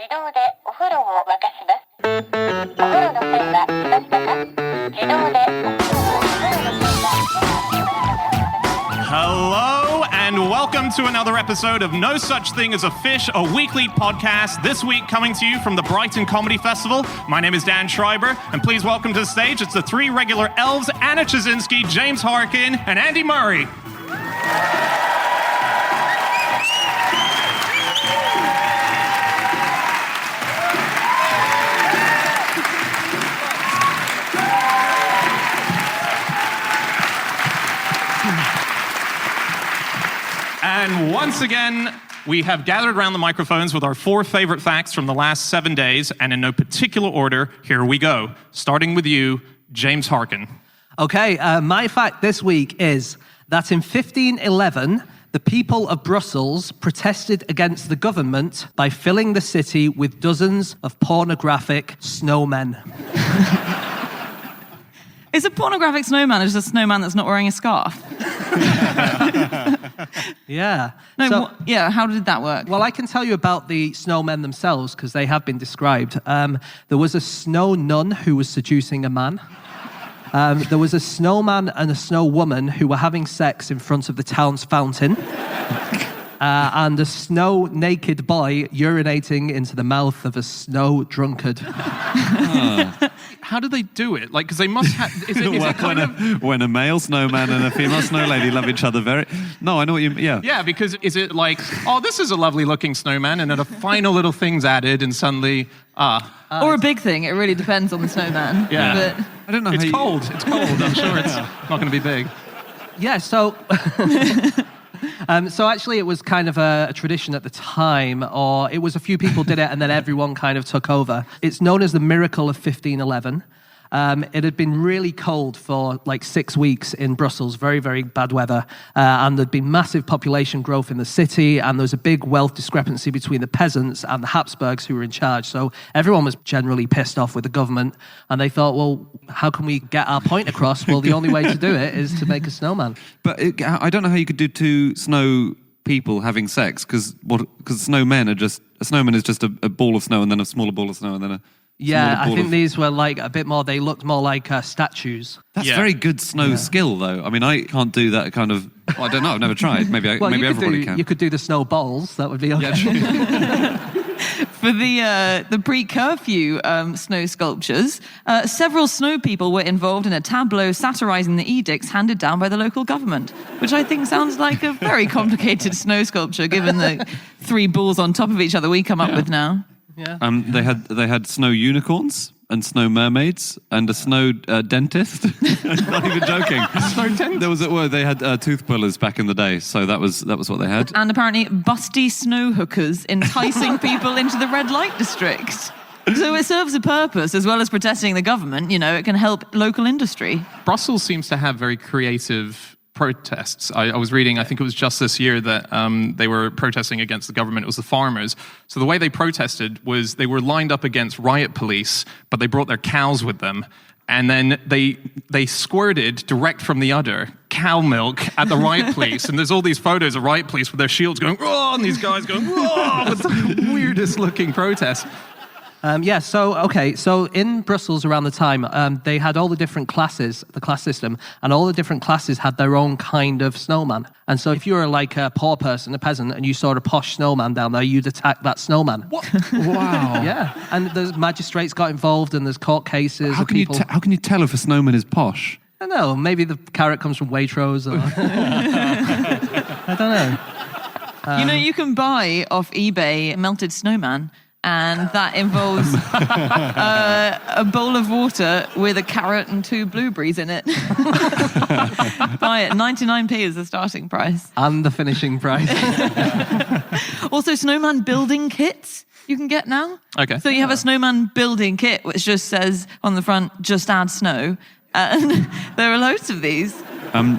自動でお風呂を沸かします。お風呂の線は来ましたか？自動でお風呂を沸かします。 Hello and welcome to another episode of No Such Thing as a Fish, a weekly podcast. This week coming to you from the Brighton Comedy Festival. My name is Dan Schreiber, and please welcome to the stage, it's the three regular elves, Anna Chazinski, James Harkin, and Andy Murray. And once again, we have gathered around the microphones with our four favorite facts from the last 7 days, and in no particular order, here we go. Starting with you, James Harkin. Okay, my fact this week is that in 1511, the people of Brussels protested against the government by filling the city with dozens of pornographic snowmen. Is a pornographic snowman just a snowman that's not wearing a scarf? Yeah. No, how did that work? Well, I can tell you about the snowmen themselves because they have been described. There was a snow nun who was seducing a man. There was a snowman and a snow woman who were having sex in front of the town's fountain. And a snow naked boy urinating into the mouth of a snow drunkard. How do they do it? Like, because they must have... When a male snowman and a female snow lady love each other very... No, I know what you mean, yeah. Yeah, because is it like, oh, this is a lovely looking snowman, and then a final little thing's added, and suddenly, or a big thing. It really depends on the snowman. Yeah. But I don't know it's cold. It's cold. I'm sure it's not going to be big. Yeah, so... So actually it was kind of a tradition at the time, or it was a few people did it and then everyone kind of took over. It's known as the miracle of 1511. It had been really cold for like 6 weeks in Brussels, very, very bad weather, and there'd been massive population growth in the city, and there was a big wealth discrepancy between the peasants and the Habsburgs who were in charge. So everyone was generally pissed off with the government, and they thought, well, how can we get our point across? Well, the only way to do it is to make a snowman. But I don't know how you could do two snow people having sex, because snowmen are just... A snowman is just a ball of snow and then a smaller ball of snow and then a... Yeah, I think these were like a bit more, they looked more like statues. That's very good snow skill, though. I mean, I can't do that kind of... Well, I don't know, I've never tried. Maybe everybody can. You could do the snowballs, that would be okay. Yeah, for the pre-curfew snow sculptures, several snow people were involved in a tableau satirizing the edicts handed down by the local government, which I think sounds like a very complicated snow sculpture, given the three balls on top of each other we come up with now. Yeah. They had snow unicorns and snow mermaids and a snow dentist. Not even joking. Snow dentist. They had tooth pullers back in the day, so that was what they had. And apparently busty snow hookers enticing people into the red light district. So it serves a purpose as well as protesting the government. You know, it can help local industry. Brussels seems to have very creative protests. I was reading, I think it was just this year that they were protesting against the government. It was the farmers. So the way they protested was they were lined up against riot police, but they brought their cows with them. And then they squirted direct from the udder cow milk at the riot police. And there's all these photos of riot police with their shields going, oh, and these guys going, oh, it's the weirdest looking protest. So in Brussels around the time, they had all the different classes, the class system, and all the different classes had their own kind of snowman. And so if you were like a poor person, a peasant, and you saw a posh snowman down there, you'd attack that snowman. What? Wow. Yeah, and there's magistrates got involved, and there's court cases. How can you tell if a snowman is posh? I don't know, maybe the carrot comes from Waitrose, or... I don't know. You know, you can buy off eBay a melted snowman, and that involves a bowl of water with a carrot and 2 blueberries in it. Buy it. 99p is the starting price. And the finishing price. Also, snowman building kits you can get now. Okay. So you have a snowman building kit, which just says on the front, just add snow. And there are loads of these.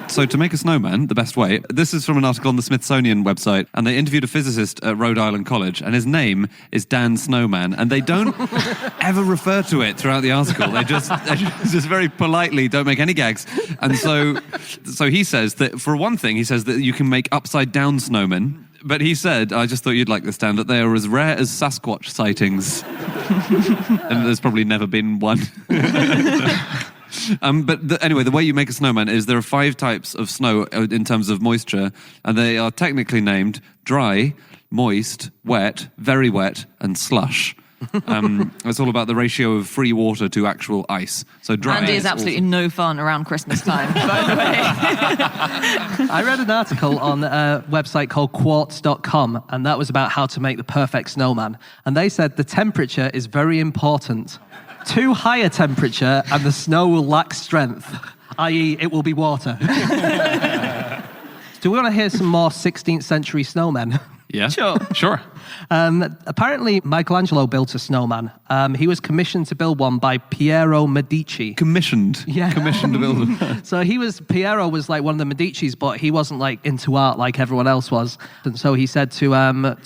So to make a snowman, the best way, this is from an article on the Smithsonian website, and they interviewed a physicist at Rhode Island College, and his name is Dan Snowman, and they don't ever refer to it throughout the article. They just very politely don't make any gags. And so he says that, for one thing, he says that you can make upside-down snowmen, But he said, I just thought you'd like this, Dan, that they are as rare as Sasquatch sightings. And there's probably never been one. Anyway, the way you make a snowman is there are 5 types of snow in terms of moisture, and they are technically named dry, moist, wet, very wet, and slush. It's all about the ratio of free water to actual ice. So dry. Andy is absolutely no fun around Christmas time, by the way. I read an article on a website called quartz.com, and that was about how to make the perfect snowman. And they said the temperature is very important. Too high a temperature and the snow will lack strength, i.e. it will be water. Do we want to hear some more 16th century snowmen? Yeah. Sure. Apparently, Michelangelo built a snowman. He was commissioned to build one by Piero Medici. Commissioned. Yeah. Commissioned to build them. So Piero was like one of the Medicis, but he wasn't like into art like everyone else was. And so he said to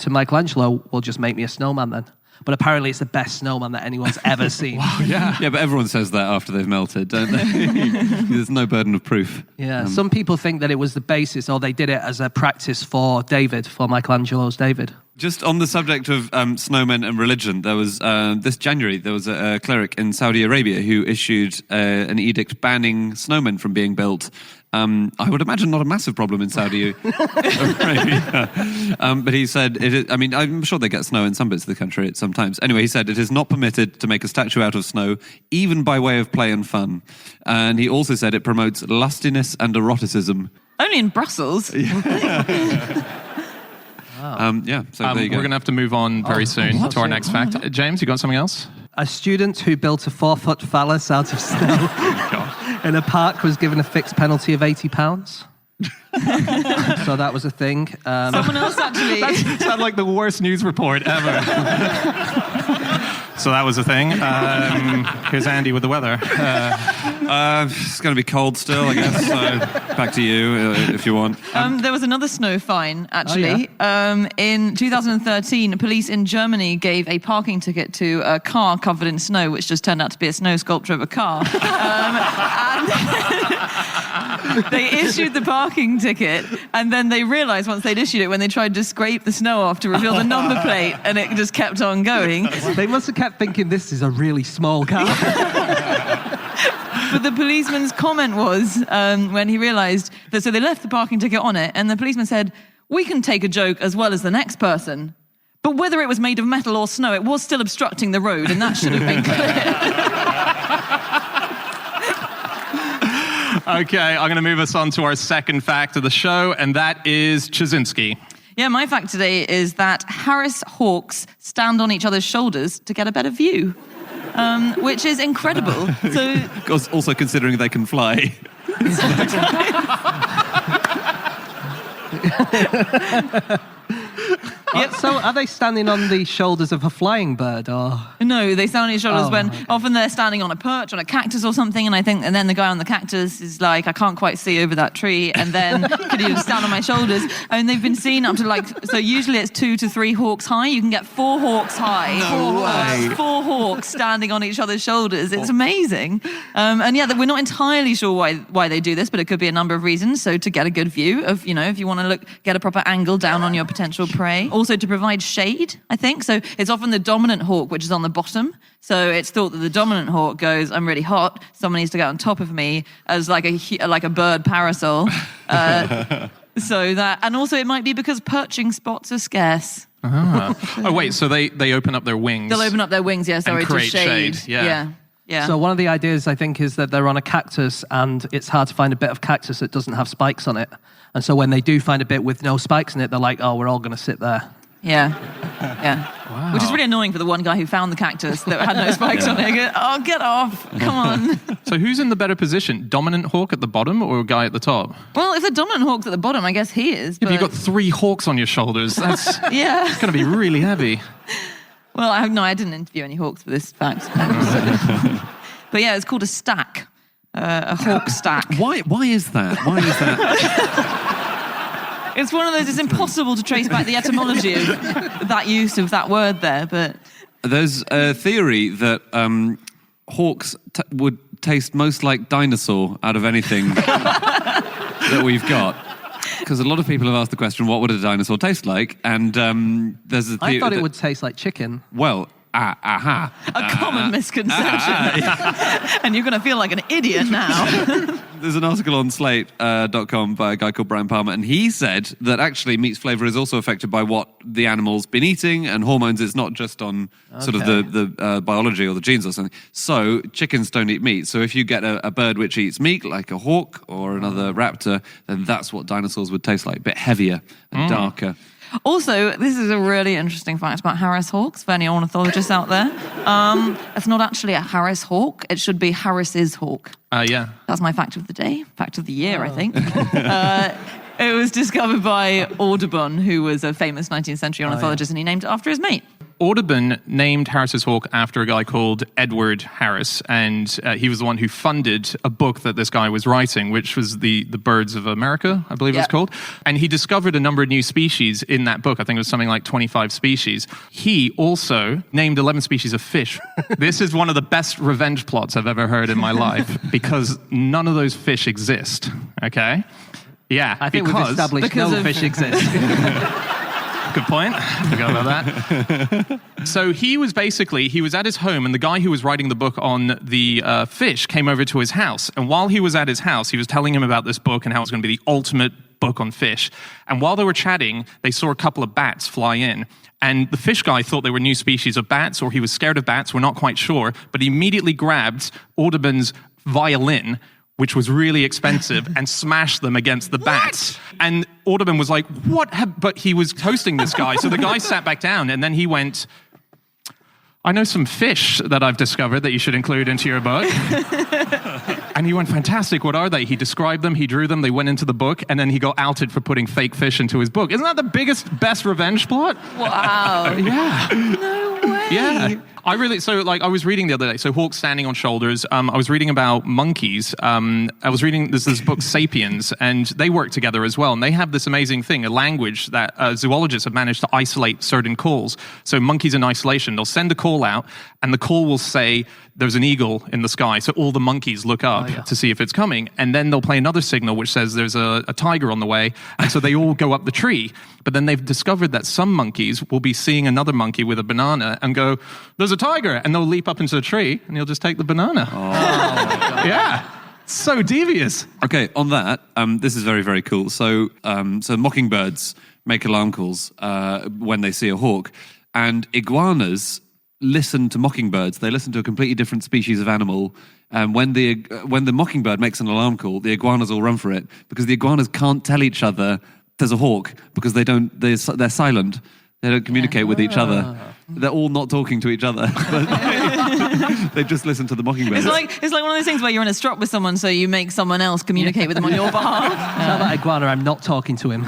Michelangelo, well, just make me a snowman then. But apparently it's the best snowman that anyone's ever seen. Wow, yeah. Yeah, but everyone says that after they've melted, don't they? There's no burden of proof. Yeah, some people think that it was the basis, or they did it as a practice for Michelangelo's David. Just on the subject of snowmen and religion, there was this January, there was a cleric in Saudi Arabia who issued an edict banning snowmen from being built. I would imagine not a massive problem in Saudi Arabia. But he said, I'm sure they get snow in some bits of the country sometimes. Anyway, he said, it is not permitted to make a statue out of snow, even by way of play and fun. And he also said it promotes lustiness and eroticism. Only in Brussels. So there you go. We're going to have to move on very soon to our next fact. James, you got something else? A student who built a 4-foot phallus out of snow in a park was given a fixed penalty of £80. So that was a thing. Someone else actually. That sounded like the worst news report ever. So that was a thing. Here's Andy with the weather. It's going to be cold still, I guess. So back to you if you want. There was another snow fine, actually. In 2013, police in Germany gave a parking ticket to a car covered in snow, which just turned out to be a snow sculpture of a car. And they issued the parking ticket, and then they realised once they'd issued it, when they tried to scrape the snow off to reveal the number plate, and it just kept on going. They must have kept thinking, this is a really small car. But the policeman's comment was, when he realised that, so they left the parking ticket on it, and the policeman said, we can take a joke as well as the next person. But whether it was made of metal or snow, it was still obstructing the road, and that should have been clear. Okay, I'm going to move us on to our second fact of the show, and that is Chazinski. Yeah, my fact today is that Harris hawks stand on each other's shoulders to get a better view, which is incredible. So, Also considering they can fly. So are they standing on the shoulders of a flying bird, or? No, they stand on each shoulders when often they're standing on a perch, on a cactus or something, and then the guy on the cactus is like, I can't quite see over that tree, and then could you stand on my shoulders? And they've been seen up to so usually it's 2 to 3 hawks high. You can get 4 hawks high. No way. 4 hawks standing on each other's shoulders. It's amazing. And yeah, we're not entirely sure why they do this, but it could be a number of reasons. So to get a good view of, if you want to get a proper angle down on your potential prey. Also to provide shade, I think. So it's often the dominant hawk, which is on the bottom. So it's thought that the dominant hawk goes, I'm really hot, someone needs to get on top of me, as like a bird parasol. So that, and also it might be because perching spots are scarce. Oh, wait, so they open up their wings. They'll open up their wings, to create shade. Yeah. So one of the ideas, I think, is that they're on a cactus and it's hard to find a bit of cactus that doesn't have spikes on it. And so when they do find a bit with no spikes in it, they're like, oh, we're all going to sit there. Yeah. Wow. Which is really annoying for the one guy who found the cactus that had no spikes on it. Go, oh, get off. Come on. So who's in the better position? Dominant hawk at the bottom or a guy at the top? Well, if the dominant hawk's at the bottom, I guess he is. If you've got 3 hawks on your shoulders, that's it's going to be really heavy. Well, I didn't interview any hawks for this fact. But yeah, it's called a stack. A hawk stack. Why is that? Why is that? It's one of those, it's impossible to trace back the etymology of that use of that word there, but... There's a theory that hawks would taste most like dinosaur out of anything that we've got. because a lot of people have asked the question, what would a dinosaur taste like? And there's a I thought it would taste like chicken. Well, aha. A common misconception. And you're going to feel like an idiot now. There's an article on Slate.com by a guy called Brian Palmer, and he said that actually meat's flavour is also affected by what the animal's been eating and hormones. It's not just on sort of the biology or the genes or something. So chickens don't eat meat. So if you get a bird which eats meat, like a hawk or another raptor, then that's what dinosaurs would taste like, a bit heavier and darker. Also, this is a really interesting fact about Harris hawks, for any ornithologists out there. It's not actually a Harris hawk. It should be Harris's hawk. Yeah. That's my fact of the day, fact of the year, I think. It was discovered by Audubon, who was a famous 19th century ornithologist, and he named it after his mate. Audubon named Harris's hawk after a guy called Edward Harris, and he was the one who funded a book that this guy was writing, which was the Birds of America, I believe it was called. And he discovered a number of new species in that book. I think it was something like 25 species. He also named 11 species of fish. This is one of the best revenge plots I've ever heard in my life, because none of those fish exist, okay? Yeah, I think we've established no fish exist. Good point. Forgot about that. So he was at his home, and the guy who was writing the book on the fish came over to his house. And while he was at his house, he was telling him about this book and how it's going to be the ultimate book on fish. And while they were chatting, they saw a couple of bats fly in. And the fish guy thought they were new species of bats, or he was scared of bats. We're not quite sure. But he immediately grabbed Audubon's violin, which was really expensive, and smashed them against the bats. And Audubon was like, but he was hosting this guy. So the guy sat back down, and then he went, I know some fish that I've discovered that you should include into your book. And he went, fantastic, what are they? He described them, he drew them, they went into the book, and then he got outed for putting fake fish into his book. Isn't that the best revenge plot? Wow. Yeah. No way. Yeah. I was reading the other day, so hawks standing on shoulders. I was reading about monkeys. I was reading this book, Sapiens, and they work together as well. And they have this amazing thing, a language that zoologists have managed to isolate certain calls. So monkeys in isolation, they'll send a call out, and the call will say, there's an eagle in the sky. So all the monkeys look up to see if it's coming. And then they'll play another signal which says there's a tiger on the way. And so they all go up the tree. But then they've discovered that some monkeys will be seeing another monkey with a banana and go, there's a tiger. And they'll leap up into the tree and he'll just take the banana. Oh, yeah. So devious. Okay, on that, this is very, very cool. So mockingbirds make alarm calls when they see a hawk. And iguanas listen to mockingbirds. They listen to a completely different species of animal. And when the mockingbird makes an alarm call, the iguanas all run for it, because the iguanas can't tell each other there's a hawk, because they're silent. They don't communicate with each other. They're all not talking to each other. But they just listen to the mockingbird. It's like one of those things where you're in a strop with someone, so you make someone else communicate with them on your behalf. Tell that iguana I'm not talking to him.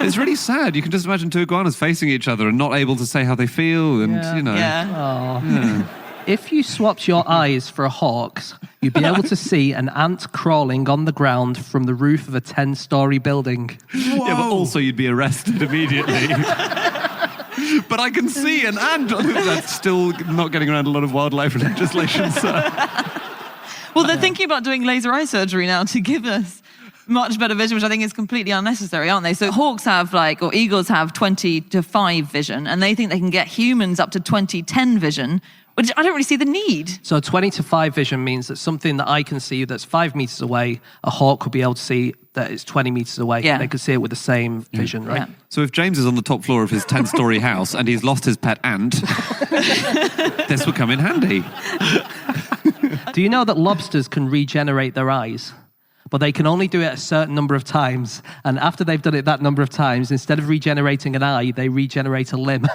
It's really sad. You can just imagine two iguanas facing each other and not able to say how they feel, and Yeah. If you swapped your eyes for a hawk's, you'd be able to see an ant crawling on the ground from the roof of a 10-story building. Yeah, but also you'd be arrested immediately. But I can see an ant. That's still not getting around a lot of wildlife legislation, sir. Well, they're thinking about doing laser eye surgery now to give us much better vision, which I think is completely unnecessary, aren't they? So hawks have or eagles have 20/5 vision, and they think they can get humans up to 20/10 vision, which I don't really see the need. So 20/5 vision means that something that I can see that's 5 meters away, a hawk could be able to see that it's 20 meters away. Yeah. They could see it with the same vision, right? Yeah. So if James is on the top floor of his 10-story house and he's lost his pet ant, this will come in handy. Do you know that lobsters can regenerate their eyes? But they can only do it a certain number of times. And after they've done it that number of times, instead of regenerating an eye, they regenerate a limb.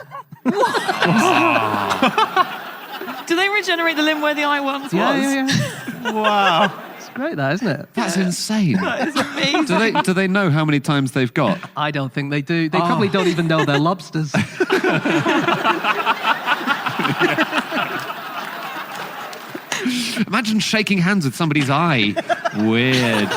Do they regenerate the limb where the eye once was? Yeah. Wow. It's great, that, isn't it? That's insane. That is amazing. Do they know how many times they've got? I don't think they do. They probably don't even know they're lobsters. Imagine shaking hands with somebody's eye. Weird.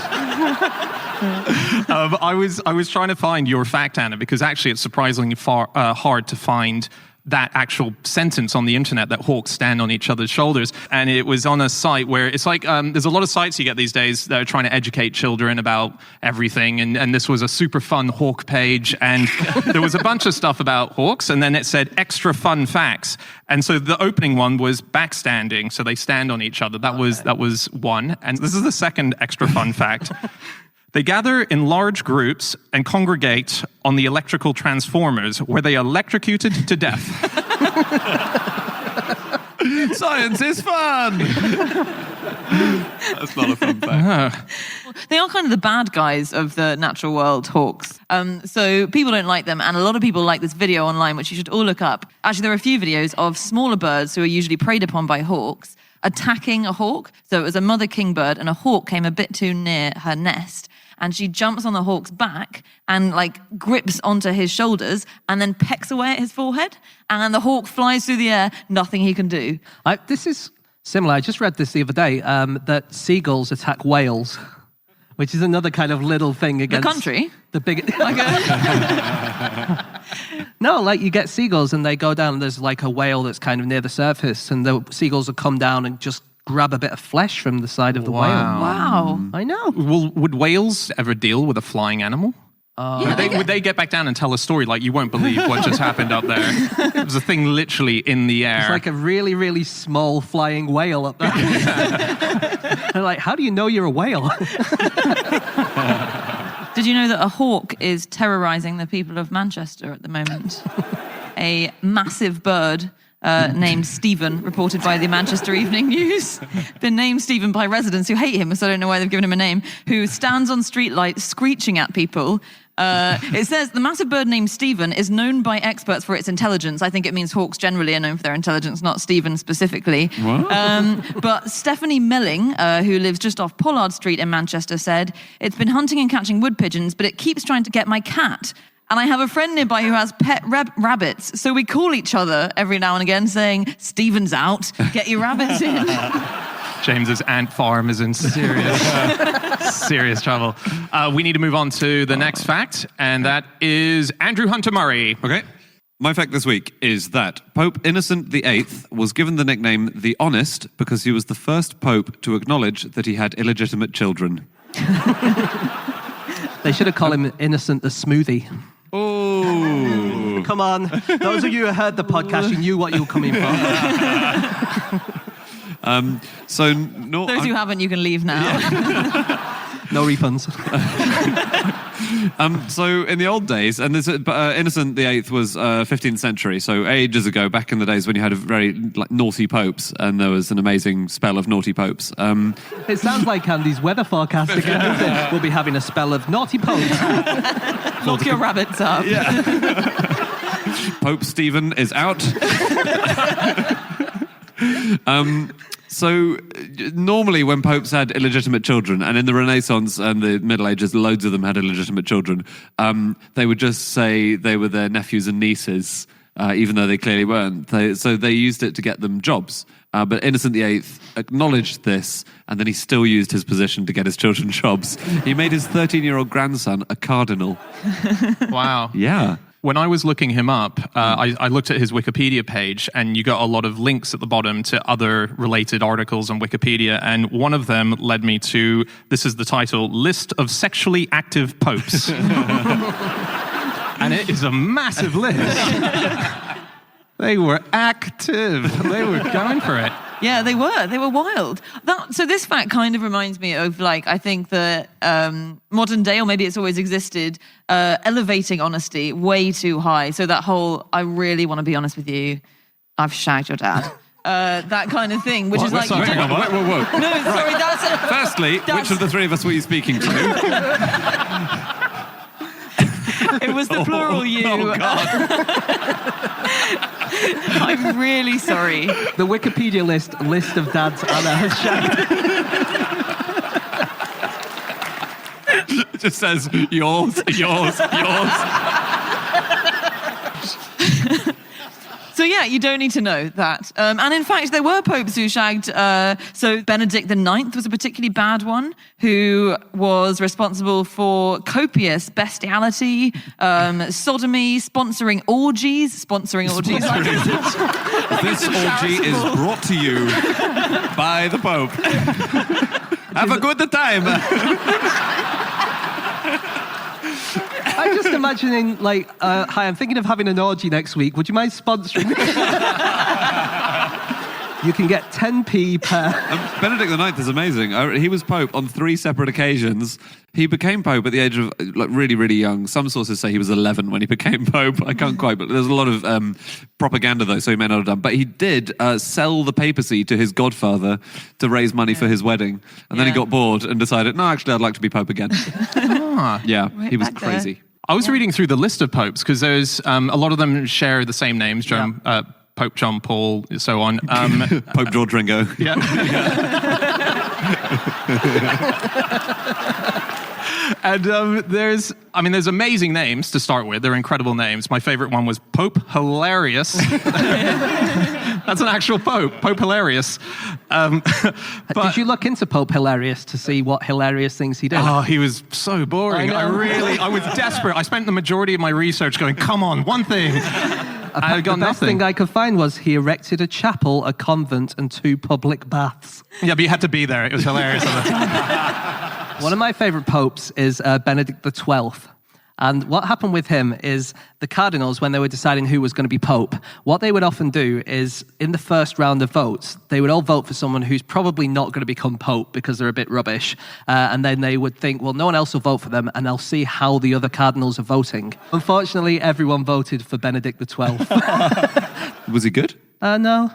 I was trying to find your fact, Anna, because actually it's surprisingly hard to find that actual sentence on the internet that hawks stand on each other's shoulders. And it was on a site where it's like, there's a lot of sites you get these days that are trying to educate children about everything. And this was a super fun hawk page. And there was a bunch of stuff about hawks. And then it said extra fun facts. And so the opening one was backstanding. So they stand on each other. That was one. And this is the second extra fun fact. They gather in large groups and congregate on the electrical transformers where they are electrocuted to death. Science is fun! That's not a fun fact. They are kind of the bad guys of the natural world, hawks. So people don't like them, and a lot of people like this video online, which you should all look up. Actually, there are a few videos of smaller birds who are usually preyed upon by hawks attacking a hawk. So it was a mother kingbird, and a hawk came a bit too near her nest. And she jumps on the hawk's back and grips onto his shoulders and then pecks away at his forehead. And the hawk flies through the air, nothing he can do. This is similar. I just read this the other day, that seagulls attack whales, which is another kind of little thing against... The country? The big... No, you get seagulls and they go down and there's a whale that's kind of near the surface and the seagulls will come down and just grab a bit of flesh from the side of the whale. Wow. I know. Would whales ever deal with a flying animal? Would they get back down and tell a story like you won't believe what just happened up there? There was a thing literally in the air. It's like a really, really small flying whale up there. They're like, how do you know you're a whale? Did you know that a hawk is terrorizing the people of Manchester at the moment? A massive bird named Stephen, reported by the Manchester Evening News. Been named Stephen by residents who hate him, so I don't know why they've given him a name, who stands on streetlights screeching at people. It says the massive bird named Stephen is known by experts for its intelligence. I think it means hawks generally are known for their intelligence, not Stephen specifically. But Stephanie Melling, who lives just off Pollard Street in Manchester, said, "It's been hunting and catching wood pigeons, but it keeps trying to get my cat. And I have a friend nearby who has pet rabbits, so we call each other every now and again saying, 'Stephen's out, get your rabbits in.'" James's ant farm is in serious trouble. We need to move on to the next fact, and that is Andrew Hunter Murray. Okay. My fact this week is that Pope Innocent VIII was given the nickname the Honest because he was the first pope to acknowledge that he had illegitimate children. They should have called him Innocent the Smoothie. Oh. Come on. Those of you who heard the podcast, you knew what you were coming for. Those who haven't, you can leave now. No refunds. So in the old days, and Innocent VIII was 15th century, so ages ago, back in the days when you had a very naughty popes, and there was an amazing spell of naughty popes. It sounds like Andy's weather forecast again. We'll be having a spell of naughty popes. Lock your rabbits up. Yeah. Pope Stephen is out. So normally when popes had illegitimate children, and in the Renaissance and the Middle Ages, loads of them had illegitimate children, they would just say they were their nephews and nieces, even though they clearly weren't. So they used it to get them jobs. But Innocent VIII acknowledged this, and then he still used his position to get his children jobs. He made his 13-year-old grandson a cardinal. Wow. Yeah. When I was looking him up, I looked at his Wikipedia page, and you got a lot of links at the bottom to other related articles on Wikipedia, and one of them led me to, this is the title, List of Sexually Active Popes. And it is a massive list. They were active. They were going for it. Yeah, they were. They were wild. So this fact kind of reminds me of, I think the modern day, or maybe it's always existed, elevating honesty way too high. So that whole, I really want to be honest with you, I've shagged your dad. That kind of thing, which is like... Sorry, hang on, whoa. No, sorry, that's... Firstly, which of the three of us were you speaking to? It was the plural you. Oh, God. I'm really sorry. The Wikipedia list of dads Anna has shagged. It just says, yours. So yeah, you don't need to know that. And in fact, there were popes who shagged. So Benedict IX was a particularly bad one, who was responsible for copious bestiality, sodomy, sponsoring orgies. This orgy is brought to you by the Pope. Have a good time. I'm just imagining, like, hi, I'm thinking of having an orgy next week. Would you mind sponsoring me? You can get 10p per... Benedict IX is amazing. He was Pope on 3 separate occasions. He became Pope at the age of really, really young. Some sources say he was 11 when he became Pope. I can't quite, but there's a lot of propaganda, though, so he may not have done. But he did sell the papacy to his godfather to raise money for his wedding. And then he got bored and decided, no, actually, I'd like to be Pope again. Yeah, he was crazy. There. I was reading through the list of popes because there's a lot of them share the same names, Pope John Paul, so on. Pope George Ringo. Yeah. And there's amazing names to start with. They're incredible names. My favorite one was Pope Hilarious. That's an actual pope, Pope Hilarious. Did you look into Pope Hilarious to see what hilarious things he did? Oh, he was so boring. I was desperate. I spent the majority of my research going, come on, one thing. I got the best nothing. thing I could find was he erected a chapel, a convent, and 2 public baths. Yeah, but you had to be there. It was hilarious. One of my favorite popes is Benedict XII. And what happened with him is the cardinals, when they were deciding who was going to be pope, what they would often do is, in the first round of votes, they would all vote for someone who's probably not going to become pope because they're a bit rubbish. And then they would think, well, no one else will vote for them, and they'll see how the other cardinals are voting. Unfortunately, everyone voted for Benedict XII. Was he good? No.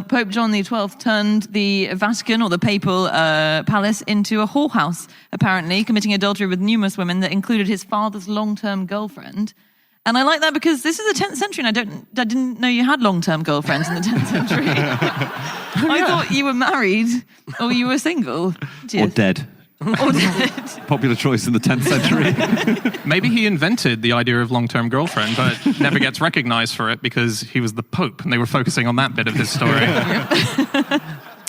Pope John XII turned the Vatican, or the papal palace, into a whorehouse, apparently, committing adultery with numerous women that included his father's long-term girlfriend. And I like that because this is the 10th century, and I didn't know you had long-term girlfriends in the 10th century. I thought you were married, or you were single. Or dead. Or dead. Popular choice in the 10th century. Maybe he invented the idea of long-term girlfriend, but never gets recognized for it because he was the Pope, and they were focusing on that bit of his story.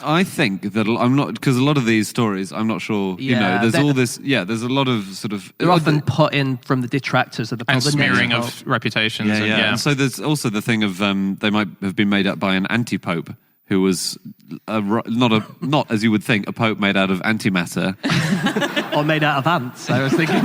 I think that I'm not, because a lot of these stories, I'm not sure, there's all this, there's a lot of sort of... They're often put in from the detractors of the Pope. And smearing of reputations. Yeah. And so there's also the thing of they might have been made up by an anti-pope who was not, as you would think, a pope made out of antimatter. Or made out of ants, I was thinking.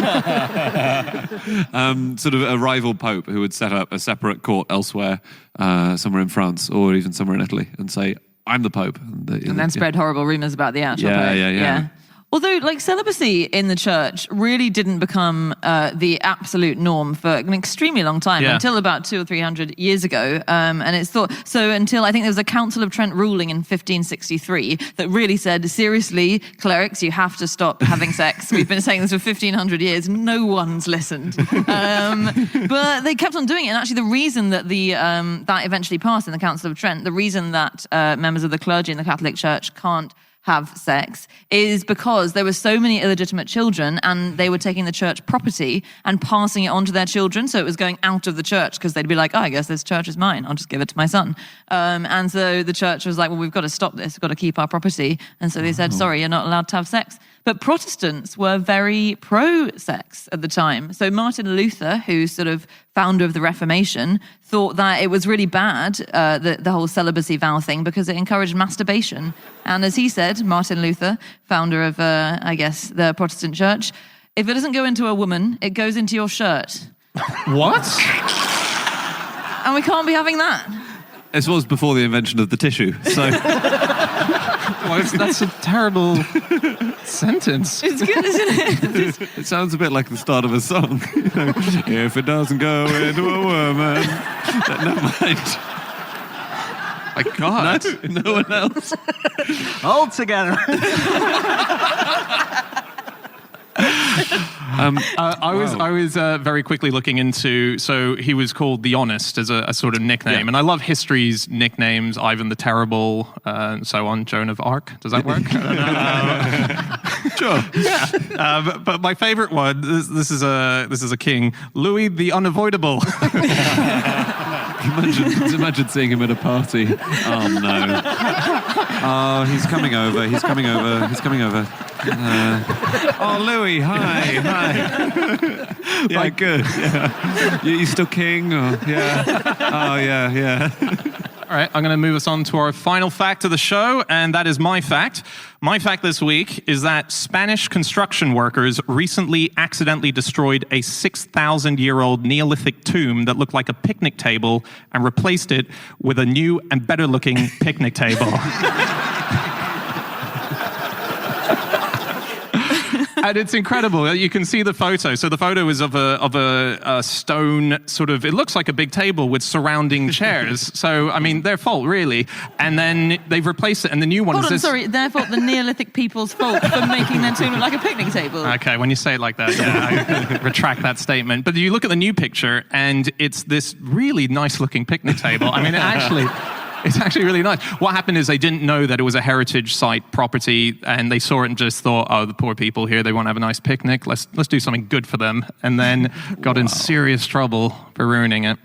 Sort of a rival pope who would set up a separate court elsewhere, somewhere in France or even somewhere in Italy, and say, I'm the Pope. And then spread horrible rumours about the actual Pope. Yeah. Although, celibacy in the church really didn't become the absolute norm for an extremely long time, until about 200 or 300 years ago. And it's thought, so until I think there was a Council of Trent ruling in 1563 that really said, seriously, clerics, you have to stop having sex. We've been saying this for 1500 years. No one's listened. But they kept on doing it. And actually the reason that that eventually passed in the Council of Trent, the reason that members of the clergy in the Catholic Church can't have sex is because there were so many illegitimate children and they were taking the church property and passing it on to their children. So it was going out of the church because they'd be like, I guess this church is mine. I'll just give it to my son. And so the church was like, well, we've got to stop this. We've got to keep our property. And so they said, sorry, you're not allowed to have sex. But Protestants were very pro-sex at the time. So Martin Luther, who's sort of founder of the Reformation, thought that it was really bad, the whole celibacy vow thing, because it encouraged masturbation. And as he said, Martin Luther, founder of, the Protestant church, if it doesn't go into a woman, it goes into your shirt. What? And we can't be having that. This was before the invention of the tissue, so... Well, that's a terrible sentence. It's good, isn't it? It sounds a bit like the start of a song. If it doesn't go into a woman... Never mind. My God. No one else. All together. I was very quickly looking into. So he was called the Honest as a sort of nickname, and I love history's nicknames: Ivan the Terrible, and so on. Joan of Arc. Does that work? Sure. But my favorite one. This is a king, Louis the Unavoidable. Imagine seeing him at a party. Oh no. Oh, he's coming over. Oh, Louis, hi. Yeah, good. Yeah. You still king? Or, yeah. Oh, yeah. All right, I'm going to move us on to our final fact of the show, and that is my fact. My fact this week is that Spanish construction workers recently accidentally destroyed a 6,000-year-old Neolithic tomb that looked like a picnic table and replaced it with a new and better-looking picnic table. And it's incredible. You can see the photo. So the photo is of a stone sort of, it looks like a big table with surrounding chairs. So, I mean, their fault, really. And then they've replaced it, and the new one is this... Sorry, their fault, the Neolithic people's fault for making their tomb look like a picnic table. Okay, when you say it like that, yeah, I retract that statement. But you look at the new picture, and it's this really nice-looking picnic table. I mean, it's actually really nice. What happened is they didn't know that it was a heritage site property, and they saw it and just thought, oh, the poor people here, they want to have a nice picnic. Let's do something good for them. And then got in serious trouble for ruining it.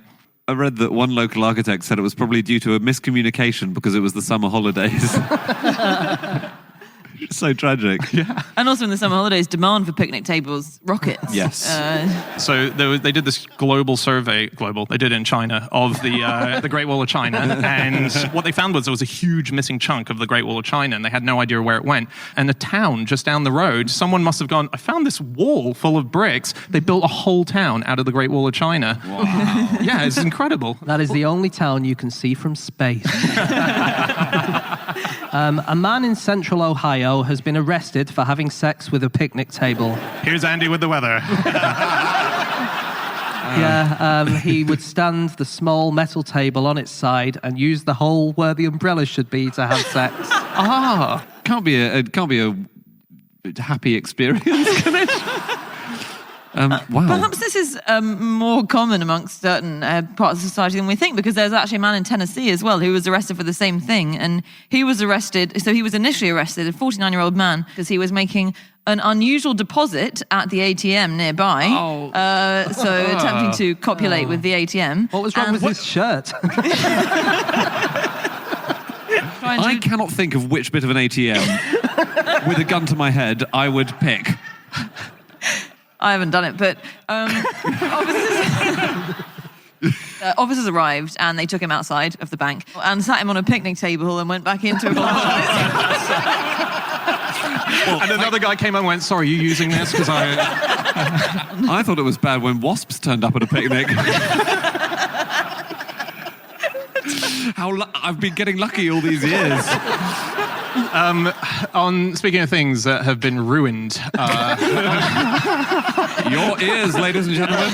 I read that one local architect said it was probably due to a miscommunication because it was the summer holidays. So tragic. Yeah. And also in the summer holidays, demand for picnic tables rockets. Yes. So they did this global survey, they did it in China, of the Great Wall of China. And what they found was there was a huge missing chunk of the Great Wall of China, and they had no idea where it went. And the town just down the road, someone must have gone, I found this wall full of bricks. They built a whole town out of the Great Wall of China. Wow. Yeah, it's incredible. That is the only town you can see from space. A man in central Ohio has been arrested for having sex with a picnic table. Here's Andy with the weather. He would stand the small metal table on its side and use the hole where the umbrella should be to have sex. Can't be a happy experience, can it? Wow. Perhaps this is more common amongst certain parts of society than we think, because there's actually a man in Tennessee as well who was arrested for the same thing. And he was arrested, so he was initially arrested, a 49-year-old man, because he was making an unusual deposit at the ATM nearby. So attempting to copulate with the ATM. What was wrong with his shirt? I cannot think of which bit of an ATM, with a gun to my head, I would pick. I haven't done it, but officers arrived and they took him outside of the bank and sat him on a picnic table and went back into a And another guy came and went, sorry, are you using this? Because I thought it was bad when wasps turned up at a picnic. I've been getting lucky all these years. Speaking of things that have been ruined, your ears, ladies and gentlemen.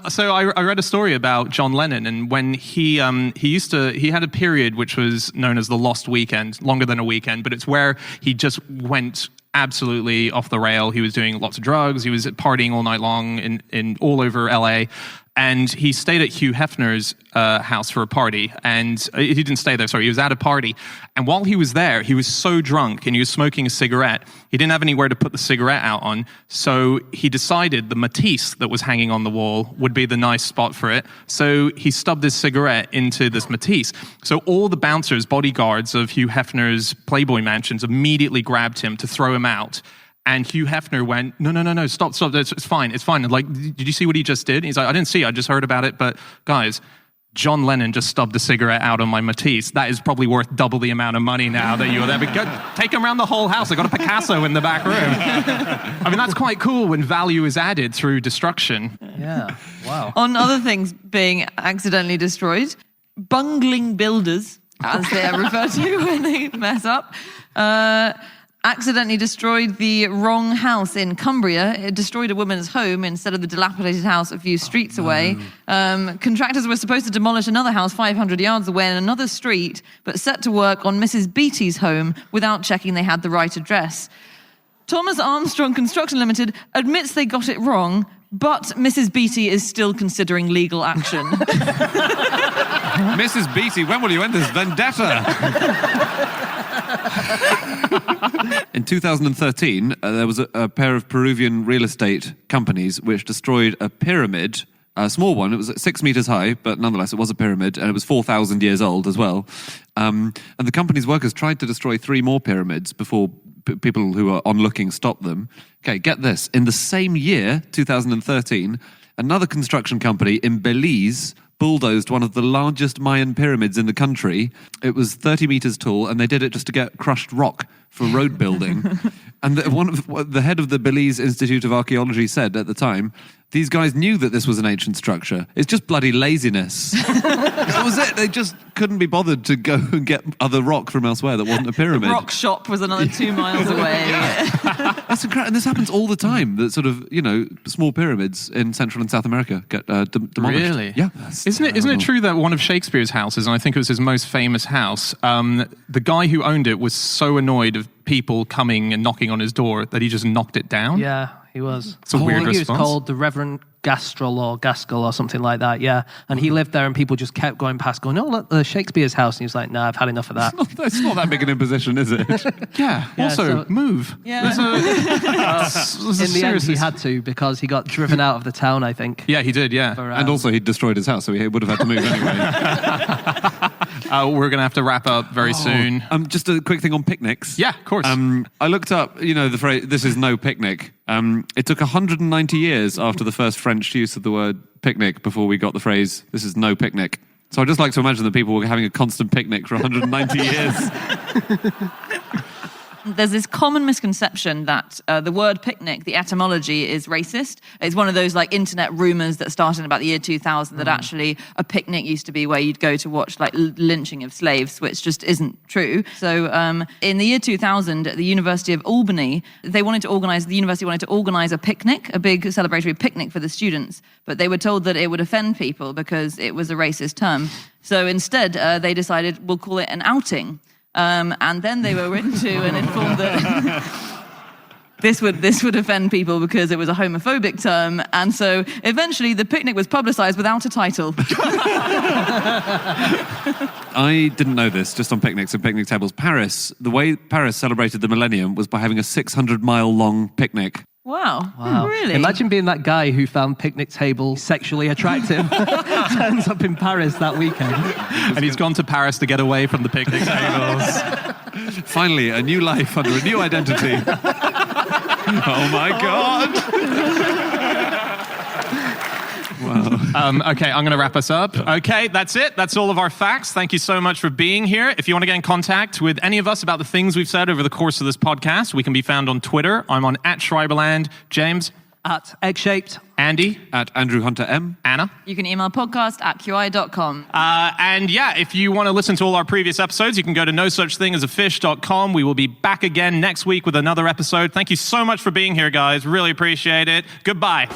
So I read a story about John Lennon, and when he had a period which was known as the Lost Weekend, longer than a weekend, but it's where he just went absolutely off the rail. He was doing lots of drugs. He was partying all night long in all over LA. And he stayed at Hugh Hefner's house for a party. And he didn't stay there, sorry. He was at a party. And while he was there, he was so drunk and he was smoking a cigarette. He didn't have anywhere to put the cigarette out on. So he decided the Matisse that was hanging on the wall would be the nice spot for it. So he stubbed his cigarette into this Matisse. So all the bouncers, bodyguards of Hugh Hefner's Playboy mansions immediately grabbed him to throw him out. And Hugh Hefner went, no, stop, it's fine. Like, did you see what he just did? He's like, I didn't see, I just heard about it. But guys, John Lennon just stubbed a cigarette out on my Matisse. That is probably worth double the amount of money now that you're there. But take him around the whole house. I got a Picasso in the back room. I mean, that's quite cool when value is added through destruction. Yeah, wow. On other things being accidentally destroyed, bungling builders, as they are referred to when they mess up, accidentally destroyed the wrong house in Cumbria. It destroyed a woman's home instead of the dilapidated house a few streets away. Contractors were supposed to demolish another house 500 yards away in another street, but set to work on Mrs. Beatty's home without checking they had the right address. Thomas Armstrong Construction Limited admits they got it wrong, but Mrs. Beattie is still considering legal action. Mrs. Beattie, when will you end this vendetta? In 2013, there was a pair of Peruvian real estate companies which destroyed a pyramid, a small one. It was 6 meters high, but nonetheless, it was a pyramid, and it was 4,000 years old as well. And the company's workers tried to destroy 3 more pyramids before people who were onlooking stopped them. Okay, get this. In the same year, 2013, another construction company in Belize bulldozed one of the largest Mayan pyramids in the country. It was 30 meters tall, and they did it just to get crushed rock for road building. And the head of the Belize Institute of Archaeology said at the time, these guys knew that this was an ancient structure. It's just bloody laziness. That was it. They just couldn't be bothered to go and get other rock from elsewhere that wasn't a pyramid. The rock shop was another 2 miles away. That's incredible. And this happens all the time. That sort of, small pyramids in Central and South America get demolished. Really? Yeah. Isn't it true that one of Shakespeare's houses, and I think it was his most famous house, the guy who owned it was so annoyed of people coming and knocking on his door that he just knocked it down? Yeah, he was. It's a weird I think response. He was called the Reverend Gastrel or Gaskell or something like that, yeah. And he lived there and people just kept going past going, oh, look, the Shakespeare's house. And he was like, no, I've had enough of that. It's not that big an imposition, is it? Yeah. Also, move. Yeah. There's In the end, he had to because he got driven out of the town, I think. Yeah, he did, yeah. For, And also he destroyed his house, so he would have had to move anyway. We're going to have to wrap up very soon. Just a quick thing on picnics. Yeah, of course. I looked up, the phrase, this is no picnic. It took 190 years after the first French use of the word picnic before we got the phrase, this is no picnic. So I just like to imagine that people were having a constant picnic for 190 years. There's this common misconception that the word picnic, the etymology, is racist. It's one of those internet rumors that started in about the year 2000 that actually a picnic used to be where you'd go to watch lynching of slaves, which just isn't true. So in the year 2000, at the University of Albany, the university wanted to organize a picnic, a big celebratory picnic for the students, but they were told that it would offend people because it was a racist term. So instead, they decided we'll call it an outing. And then they were written to and informed that this would offend people because it was a homophobic term. And so eventually the picnic was publicised without a title. I didn't know this, just on picnics and picnic tables. The way Paris celebrated the millennium was by having a 600-mile long picnic. Wow. Really? Imagine being that guy who found picnic table sexually attractive. Turns up in Paris that weekend. And he's gone to Paris to get away from the picnic tables. Finally, a new life under a new identity. Oh my God. Wow. Okay, I'm going to wrap us up. Okay, that's it. That's all of our facts. Thank you so much for being here. If you want to get in contact with any of us about the things we've said over the course of this podcast, we can be found on Twitter. I'm on @Schreiberland. James? @Egg-shaped. Andy? @AndrewHunterM. Anna? You can email podcast@qi.com. And yeah, if you want to listen to all our previous episodes, you can go to nosuchthingasafish.com. We will be back again next week with another episode. Thank you so much for being here, guys. Really appreciate it. Goodbye.